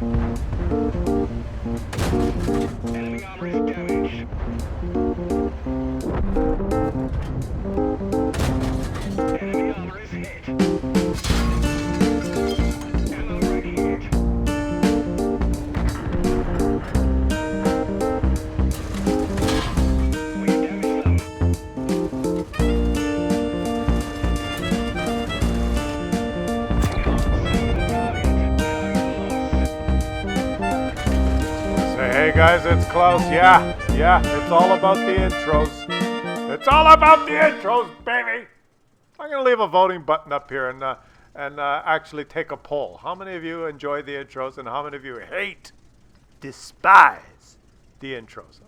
Enemy armor is damaged. Enemy armor is hit. Ammo radiated. We damaged them. Hey guys, it's Klaus. Yeah, it's all about the intros. It's all about the intros, baby. I'm gonna leave a voting button up here and actually take a poll. How many of you enjoy the intros, and how many of you hate, despise the intros?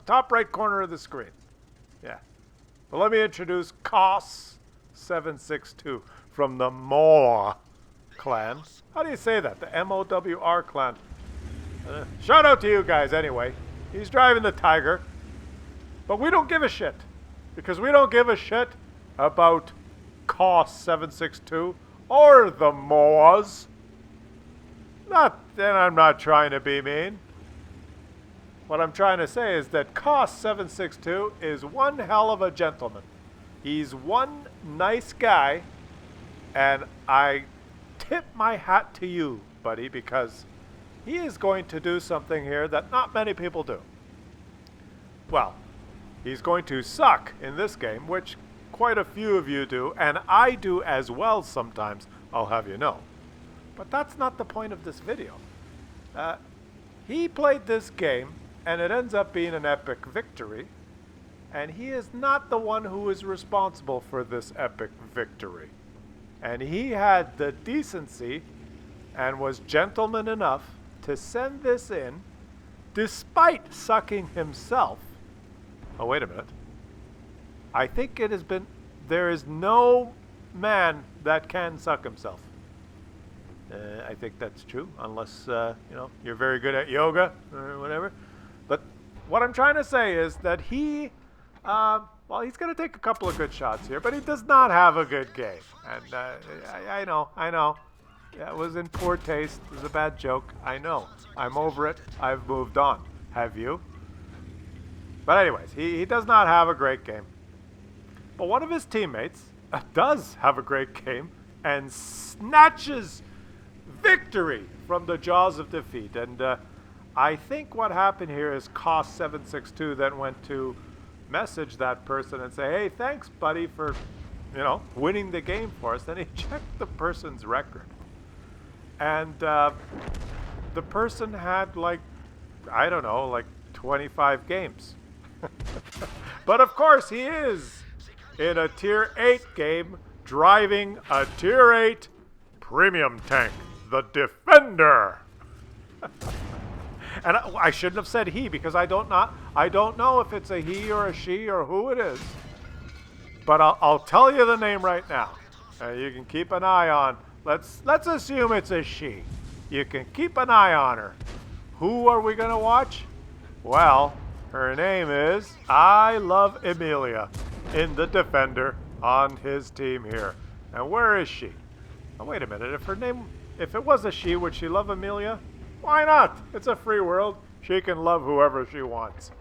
Top right corner of the screen. Yeah. Well, let me introduce Claus762 from the Moor clan. How do you say that? The MOWR clan. Shout out to you guys anyway. He's driving the Tiger. But we don't give a shit. Because we don't give a shit about Claus762 or the Moors. I'm not trying to be mean. What I'm trying to say is that Claus762 is one hell of a gentleman. He's one nice guy. And I tip my hat to you, buddy, because he is going to do something here that not many people do. Well, he's going to suck in this game, which quite a few of you do, and I do as well sometimes, I'll have you know. But that's not the point of this video. He played this game, and it ends up being an epic victory, and he is not the one who is responsible for this epic victory. And he had the decency and was gentleman enough to send this in despite sucking himself. Oh, wait a minute. I think it has been, there is no man that can suck himself. I think that's true, unless, you're very good at yoga or whatever. But what I'm trying to say is that he, he's going to take a couple of good shots here, but he does not have a good game. And I know. Yeah, it was in poor taste. It was a bad joke. I know. I'm over it. I've moved on. Have you? But anyways, he does not have a great game. But one of his teammates does have a great game and snatches victory from the jaws of defeat. And I think what happened here is Claus762 then went to message that person and say, hey, thanks, buddy, for, winning the game for us. Then he checked the person's record. And the person had, 25 games. But of course he is in a Tier 8 game driving a Tier 8 premium tank, the Defender. And I shouldn't have said he, because I don't know if it's a he or a she or who it is. But I'll tell you the name right now. You can keep an eye on. Let's assume it's a she. You can keep an eye on her. Who are we going to watch? Well, her name is I Love Emilia in the Defender on his team here. And where is she? Oh, wait a minute. If it was a she, would she love Emilia? Why not? It's a free world. She can love whoever she wants.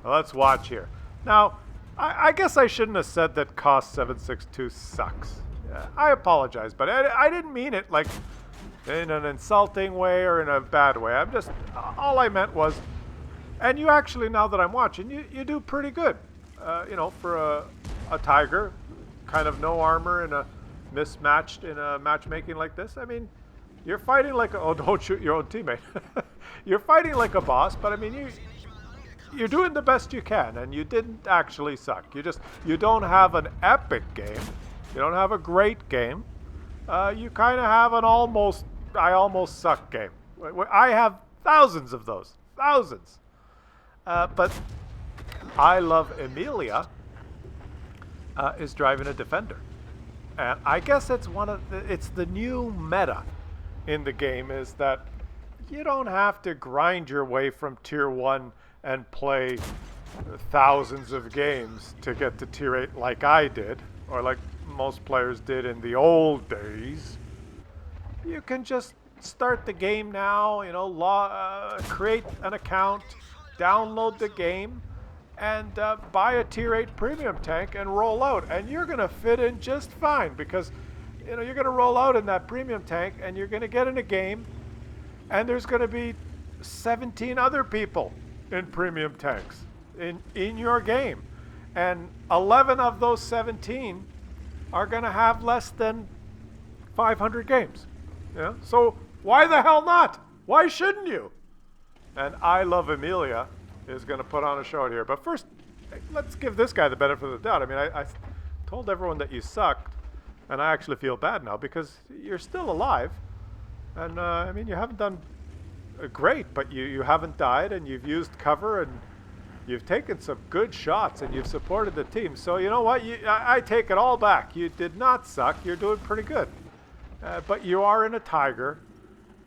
Well, let's watch here. Now, I guess I shouldn't have said that Claus762 sucks. I apologize, but I didn't mean it like in an insulting way or in a bad way. All I meant was, and you actually, now that I'm watching, you do pretty good. For a Tiger, kind of no armor and a mismatched in a matchmaking like this. I mean, you're fighting like don't shoot your own teammate. You're fighting like a boss, but I mean, you're doing the best you can, and you didn't actually suck. You don't have an epic game. You don't have a great game. You kind of have an I almost suck game. I have thousands of those. Thousands. But I Love Emilia is driving a Defender. And I guess it's the new meta in the game is that you don't have to grind your way from Tier 1 and play thousands of games to get to Tier 8 like I did, or like most players did in the old days. You can just start the game now. You know, create an account, download the game, and buy a tier 8 premium tank and roll out. And you're going to fit in just fine because, you know, you're going to roll out in that premium tank and you're going to get in a game and there's going to be 17 other people in premium tanks in your game. And 11 of those 17 are going to have less than 500 games. Yeah? So why the hell not? Why shouldn't you? And I Love Amelia is going to put on a show here. But first, let's give this guy the benefit of the doubt. I mean, I told everyone that you sucked, and I actually feel bad now because you're still alive. And, I mean, you haven't done great, but you haven't died, and you've used cover, and you've taken some good shots, and you've supported the team. So, you know what? I take it all back. You did not suck. You're doing pretty good. But you are in a tiger,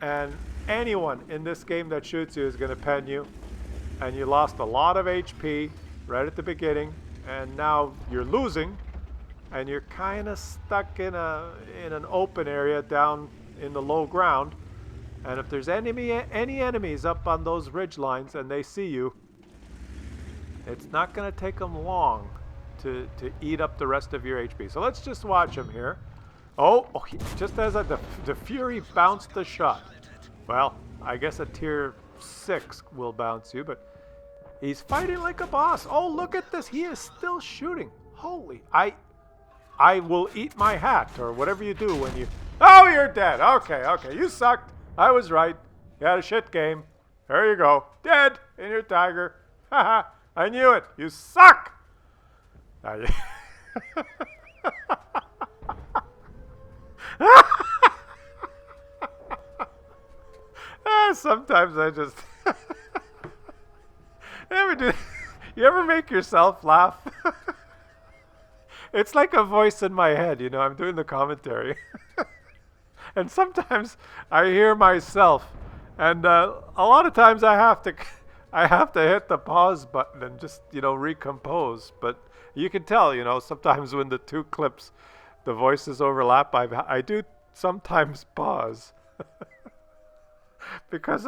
and anyone in this game that shoots you is going to pen you. And you lost a lot of HP right at the beginning, and now you're losing, and you're kind of stuck in an open area down in the low ground. And if there's any enemies up on those ridge lines and they see you, it's not going to take them long to eat up the rest of your HP. So let's just watch him here. Oh, just as the Fury bounced the shot. Well, I guess a tier 6 will bounce you, but he's fighting like a boss. Oh, look at this. He is still shooting. Holy. I will eat my hat, or whatever you do when you... Oh, you're dead. Okay. You sucked. I was right. You had a shit game. There you go. Dead in your tiger. Haha. I knew it. You suck. Sometimes I just... You ever make yourself laugh? It's like a voice in my head, you know, I'm doing the commentary. And sometimes I hear myself, and a lot of times I have to hit the pause button and just, you know, recompose. But you can tell, you know, sometimes when the two clips, the voices overlap, I do sometimes pause. Because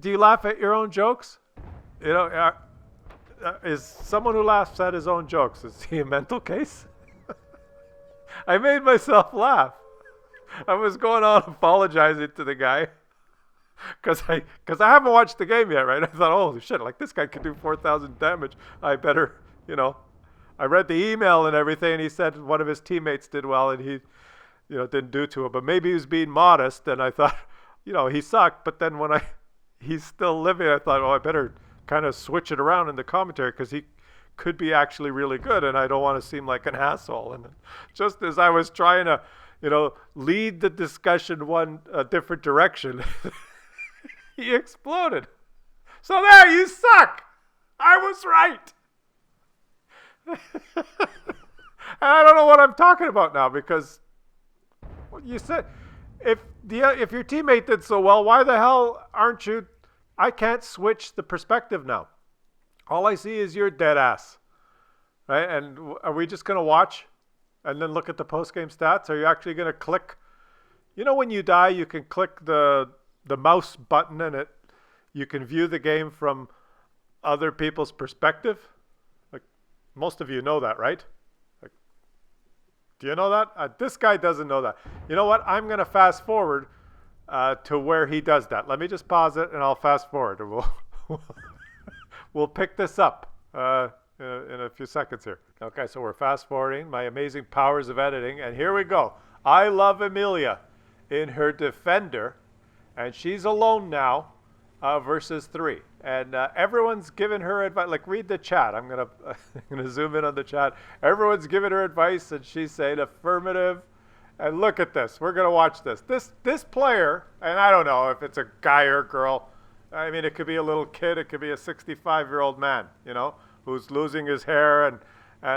do you laugh at your own jokes? You know, is someone who laughs at his own jokes, is he a mental case? I made myself laugh. I was going on apologizing to the guy because I haven't watched the game yet, right? I thought, oh shit, like this guy could do 4,000 damage. I better, you know. I read the email and everything, and he said one of his teammates did well, and he, you know, didn't do to him. But maybe he was being modest, and I thought, you know, he sucked. But then when he's still living, I thought, oh, I better kind of switch it around in the commentary because he could be actually really good, and I don't want to seem like an asshole. And just as I was trying to, you know, lead the discussion a different direction, he exploded. So there, you suck. I was right. And I don't know what I'm talking about now because you said if your teammate did so well, why the hell aren't you? I can't switch the perspective now. All I see is your dead ass, right? And are we just gonna watch and then look at the post-game stats? Are you actually gonna click? You know, when you die, you can click the mouse button and you can view the game from other people's perspective. Like most of you know that, right? Like, do you know that? This guy doesn't know that. You know what? I'm gonna fast forward to where he does that. Let me just pause it and I'll fast forward. And we'll pick this up in a few seconds here. Okay, so we're fast forwarding my amazing powers of editing, and here we go. I Love Amelia in her defender, and she's alone now versus 3. And everyone's giving her advice. Like, read the chat. I'm gonna zoom in on the chat. Everyone's giving her advice, and she's saying affirmative. And look at this. We're going to watch this. This player, and I don't know if it's a guy or a girl. I mean, it could be a little kid. It could be a 65-year-old man, you know, who's losing his hair and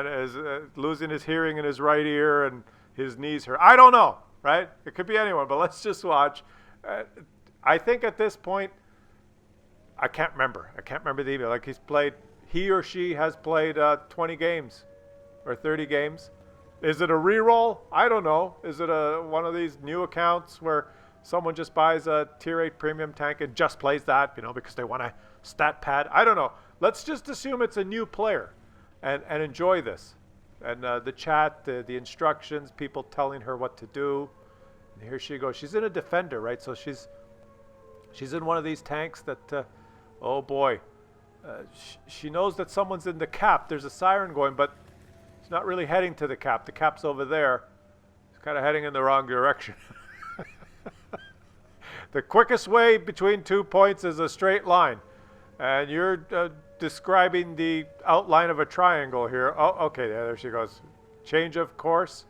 is losing his hearing in his right ear and his knees hurt. I don't know, right? It could be anyone, but let's just watch. I think at this point, I can't remember. I can't remember the email. Like he or she has played 20 games or 30 games. Is it a reroll? I don't know. Is it one of these new accounts where someone just buys a tier 8 premium tank and just plays that, you know, because they want a stat pad. I don't know. Let's just assume it's a new player and enjoy this. And the chat, the instructions, people telling her what to do. And here she goes. She's in a defender, right? So she's in one of these tanks that, oh boy. She knows that someone's in the cap. There's a siren going, but she's not really heading to the cap. The cap's over there. She's kind of heading in the wrong direction. The quickest way between 2 points is a straight line. And you're describing the outline of a triangle here. Oh, okay, there she goes. Change of course.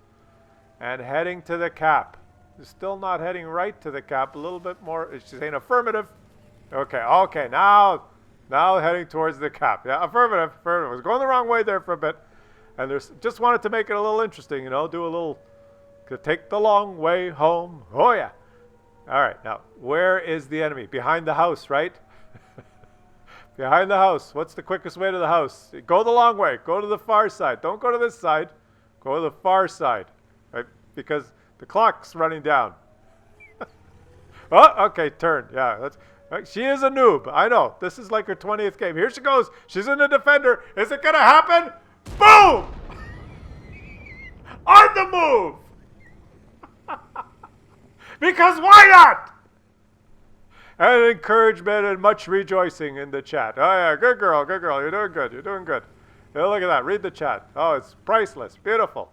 And heading to the cap. Still not heading right to the cap. A little bit more. She's saying affirmative. Okay, now heading towards the cap. Yeah, affirmative. I was going the wrong way there for a bit. And just wanted to make it a little interesting, you know, do a little, take the long way home. Oh, yeah. All right, now, where is the enemy? Behind the house, right? Behind the house. What's the quickest way to the house? Go the long way. Go to the far side. Don't go to this side. Go to the far side, right? Because the clock's running down. Oh, okay, turn. Yeah, she is a noob. I know. This is like her 20th game. Here she goes. She's in the defender. Is it going to happen? Boom! On the move! Because why not? And encouragement and much rejoicing in the chat. Oh yeah, good girl, you're doing good, Yeah, look at that, read the chat. Oh, it's priceless, beautiful.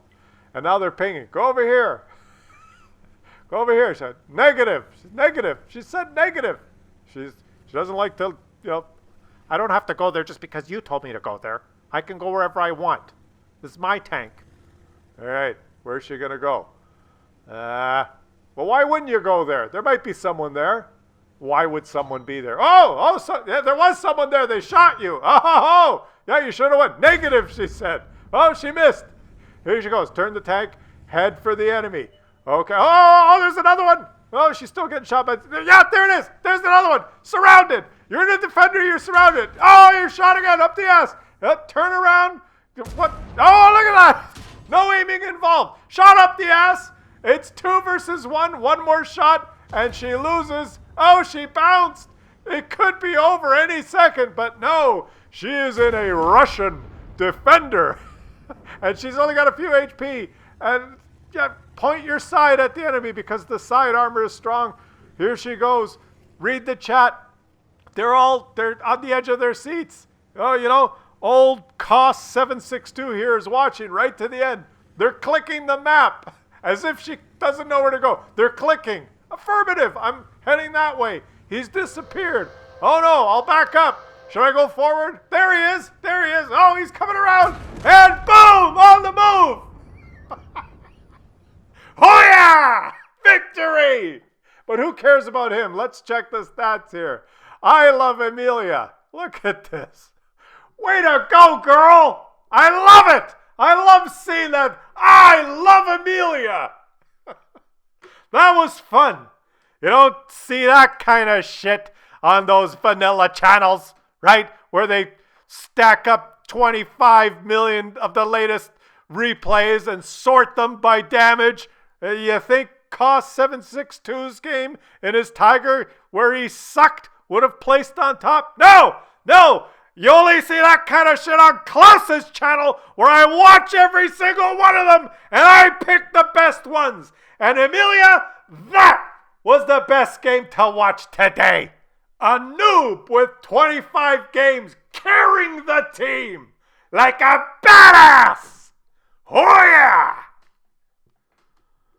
And now they're pinging, go over here. Go over here, she said, negative, she said negative. She doesn't like to, you know, I don't have to go there just because you told me to go there. I can go wherever I want. This is my tank. All right, where's she gonna go? Well, why wouldn't you go there? There might be someone there. Why would someone be there? Yeah, there was someone there. They shot you. Oh, yeah, you should have went. Negative, she said. Oh, she missed. Here she goes. Turn the tank. Head for the enemy. Okay. Oh, there's another one. Oh, she's still getting shot by... Yeah, there it is. There's another one. Surrounded. You're in a defender. You're surrounded. Oh, you're shot again. Up the ass. Turn around. What? Oh, look at that. No aiming involved. Shot up the ass. It's 2 versus 1. One more shot, and she loses. Oh, she bounced. It could be over any second, but no. She is in a Russian defender. And she's only got a few HP. And yeah, point your side at the enemy because the side armor is strong. Here she goes. Read the chat. They're on the edge of their seats. Oh, you know, old Cost 762 here is watching right to the end. They're clicking the map. As if she doesn't know where to go. They're clicking. Affirmative. I'm heading that way. He's disappeared. Oh no, I'll back up. Should I go forward? There he is. Oh, he's coming around. And boom, on the move. Oh yeah, victory. But who cares about him? Let's check the stats here. I love Amelia. Look at this. Way to go, girl. I love it. I love seeing that. I love Amelia. That was fun. You don't see that kind of shit on those vanilla channels, right? Where they stack up 25 million of the latest replays and sort them by damage. You think Cost 762's game in his Tiger where he sucked would have placed on top? No! You only see that kind of shit on Klaus's channel where I watch every single one of them and I pick the best ones. And Amelia, that was the best game to watch today. A noob with 25 games carrying the team like a badass. Oh yeah!